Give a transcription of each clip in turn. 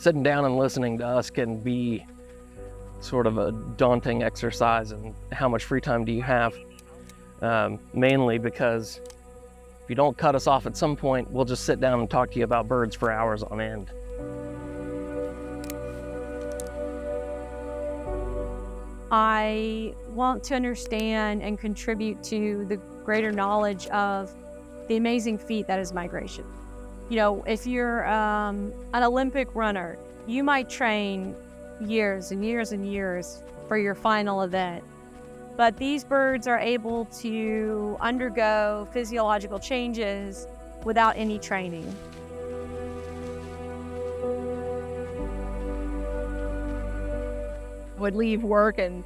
sitting down and listening to us can be sort of a daunting exercise. And how much free time do you have? Mainly because if you don't cut us off at some point, we'll just sit down and talk to you about birds for hours on end. I want to understand and contribute to the greater knowledge of the amazing feat that is migration. You know, if you're an Olympic runner, you might train years and years and years for your final event. But these birds are able to undergo physiological changes without any training. Would leave work and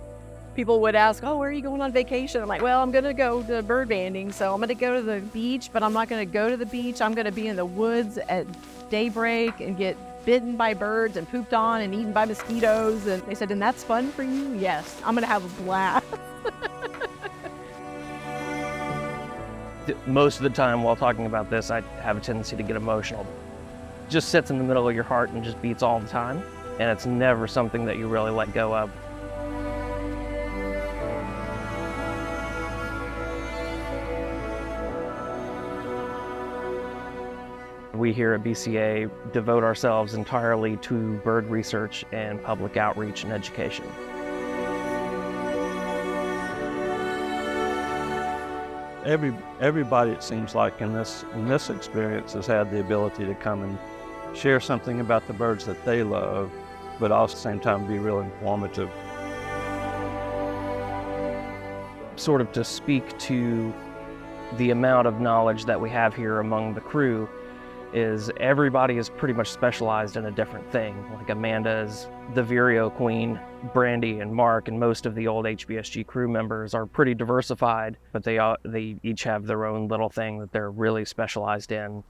people would ask, oh, where are you going on vacation? I'm like, well, I'm going to go to bird banding. So I'm going to go to the beach, but I'm not going to go to the beach. I'm going to be in the woods at daybreak and get bitten by birds and pooped on and eaten by mosquitoes. And they said, and that's fun for you? Yes, I'm going to have a blast. Most of the time while talking about this, I have a tendency to get emotional. It just sits in the middle of your heart and just beats all the time. And it's never something that you really let go of. We here at BCA devote ourselves entirely to bird research and public outreach and education. Everybody, it seems like, in this experience has had the ability to come and share something about the birds that they love, but also at the same time be real informative. Sort of to speak to the amount of knowledge that we have here among the crew is everybody is pretty much specialized in a different thing. Like Amanda is the Vireo queen, Brandy and Mark and most of the old HBSG crew members are pretty diversified, but they each have their own little thing that they're really specialized in.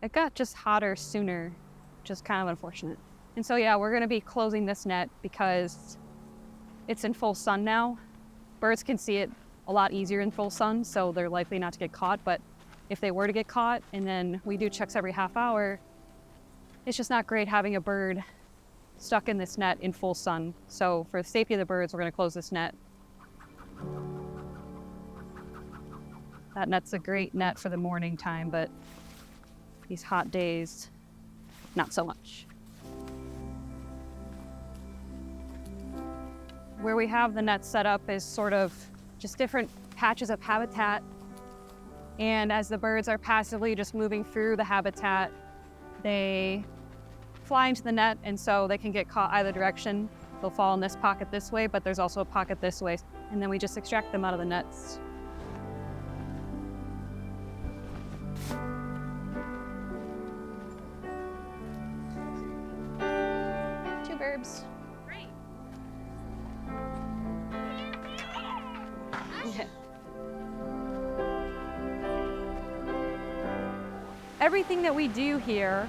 It got just hotter sooner, which is kind of unfortunate. And so yeah, we're gonna be closing this net because it's in full sun now. Birds can see it a lot easier in full sun, so they're likely not to get caught. But if they were to get caught, and then we do checks every half hour, it's just not great having a bird stuck in this net in full sun. So for the safety of the birds, we're gonna close this net. That net's a great net for the morning time, but these hot days, not so much. Where we have the net set up is sort of just different patches of habitat. And as the birds are passively just moving through the habitat, they fly into the net, and so they can get caught either direction. They'll fall in this pocket this way, but there's also a pocket this way. And then we just extract them out of the nets. Two birds. Great. Yeah. Everything that we do here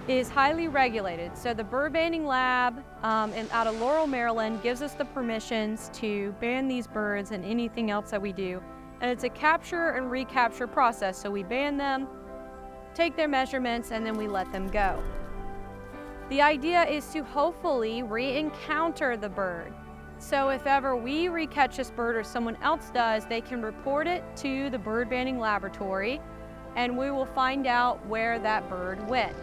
is highly regulated. So the bird banding lab out of Laurel, Maryland gives us the permissions to ban these birds and anything else that we do. And it's a capture and recapture process. So we ban them, take their measurements, and then we let them go. The idea is to hopefully re-encounter the bird. So if ever we recatch this bird or someone else does, they can report it to the bird banding laboratory, and we will find out where that bird went.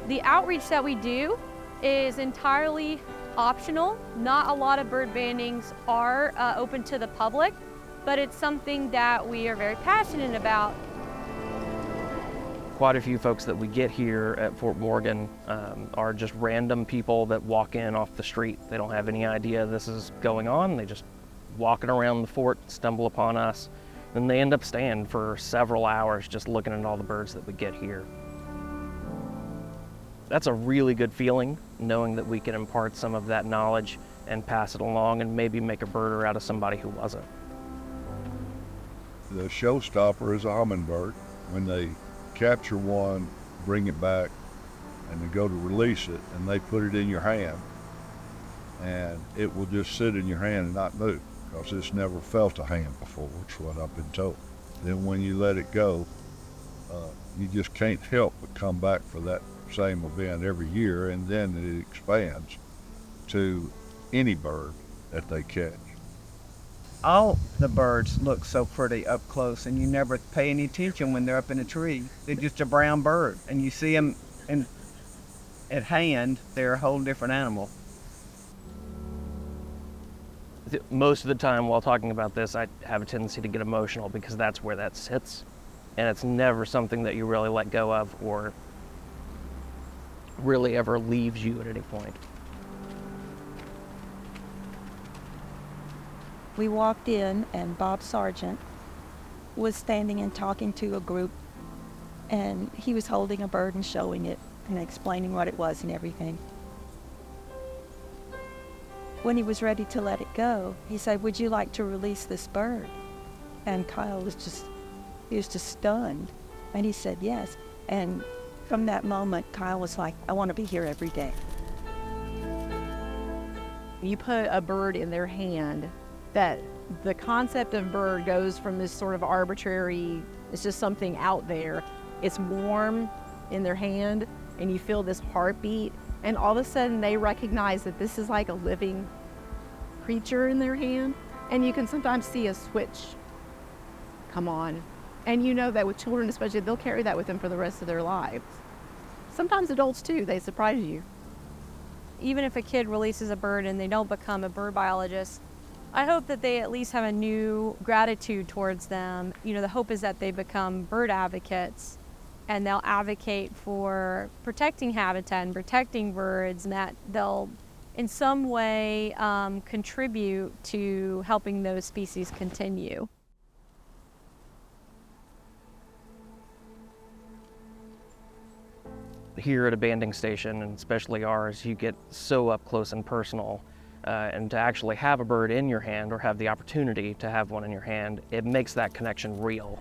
The outreach that we do is entirely optional. Not a lot of bird bandings are open to the public, but it's something that we are very passionate about. Quite a few folks that we get here at Fort Morgan are just random people that walk in off the street. They don't have any idea this is going on. They just walking around the fort, stumble upon us, and they end up staying for several hours just looking at all the birds that we get here. That's a really good feeling, knowing that we can impart some of that knowledge and pass it along and maybe make a birder out of somebody who wasn't. The showstopper is a hummingbird. When they capture one, bring it back, and they go to release it, and they put it in your hand, and it will just sit in your hand and not move. because it's never felt a hand before. It's what I've been told. Then when you let it go, you just can't help but come back for that same event every year, and then it expands to any bird that they catch. All the birds look so pretty up close, and you never pay any attention when they're up in a tree. They're just a brown bird, and you see them at hand, they're a whole different animal. Most of the time while talking about this, I have a tendency to get emotional because that's where that sits. And it's never something that you really let go of or really ever leaves you at any point. We walked in and Bob Sargent was standing and talking to a group, and he was holding a bird and showing it and explaining what it was and everything. When he was ready to let it go, he said, "Would you like to release this bird?" And Kyle was just stunned. And he said yes. And from that moment, Kyle was like, "I want to be here every day." You put a bird in their hand, that the concept of bird goes from this sort of arbitrary, it's just something out there. It's warm in their hand, and you feel this heartbeat, and all of a sudden they recognize that this is like a living creature in their hand. And you can sometimes see a switch come on. And you know that with children especially, they'll carry that with them for the rest of their lives. Sometimes adults too, they surprise you. Even if a kid releases a bird and they don't become a bird biologist, I hope that they at least have a new gratitude towards them. You know, the hope is that they become bird advocates and they'll advocate for protecting habitat and protecting birds, and that they'll in some way contribute to helping those species continue. Here at a banding station, and especially ours, you get so up close and personal. And to actually have a bird in your hand or have the opportunity to have one in your hand, it makes that connection real.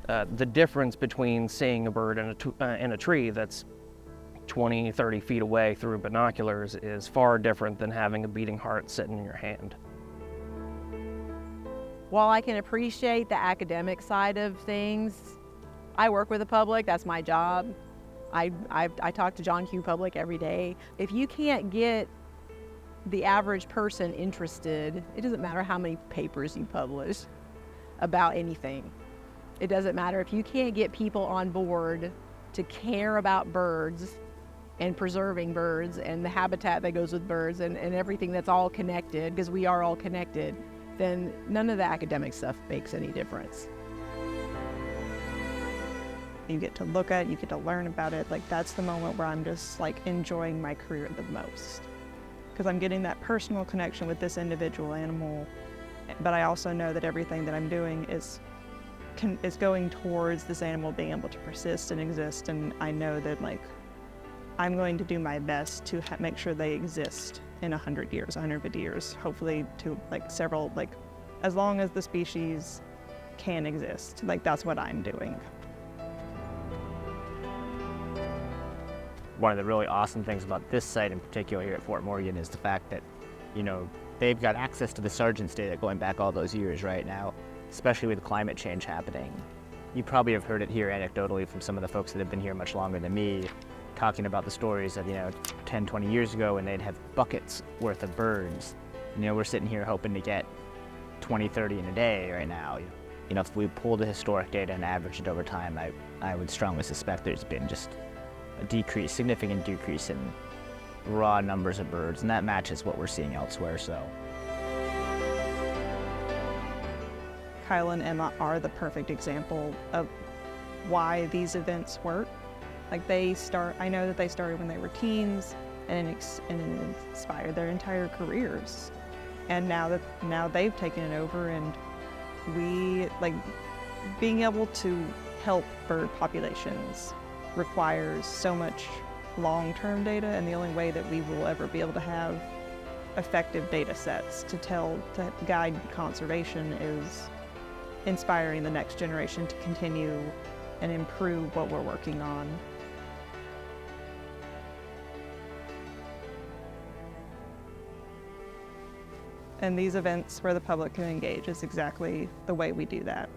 The difference between seeing a bird in a tree that's 20, 30 feet away through binoculars is far different than having a beating heart sitting in your hand. While I can appreciate the academic side of things, I work with the public, that's my job. I talk to John Q. Public every day. If you can't get the average person interested, it doesn't matter how many papers you publish about anything. It doesn't matter if you can't get people on board to care about birds and preserving birds and the habitat that goes with birds and everything that's all connected, because we are all connected, then none of the academic stuff makes any difference. You get to look at it, you get to learn about it. Like, that's the moment where I'm just like enjoying my career the most, because I'm getting that personal connection with this individual animal, but I also know that everything that I'm doing is going towards this animal being able to persist and exist, and I know that like I'm going to do my best to make sure they exist in 100 years, 150 years, hopefully to like several, like as long as the species can exist. Like, that's what I'm doing. One of the really awesome things about this site in particular here at Fort Morgan is the fact that, you know, they've got access to the Sargent's data going back all those years right now, especially with climate change happening. You probably have heard it here anecdotally from some of the folks that have been here much longer than me, talking about the stories of, 10, 20 years ago when they'd have buckets worth of birds. We're sitting here hoping to get 20, 30 in a day right now. If we pull the historic data and average it over time, I would strongly suspect there's been just a significant decrease in raw numbers of birds, and that matches what we're seeing elsewhere. So Kyle and Emma are the perfect example of why these events work. Like, I know that they started when they were teens, and it inspired their entire careers. And now they've taken it over, and we, like, being able to help bird populations requires so much long-term data, and the only way that we will ever be able to have effective data sets to guide conservation is inspiring the next generation to continue and improve what we're working on. And these events where the public can engage is exactly the way we do that.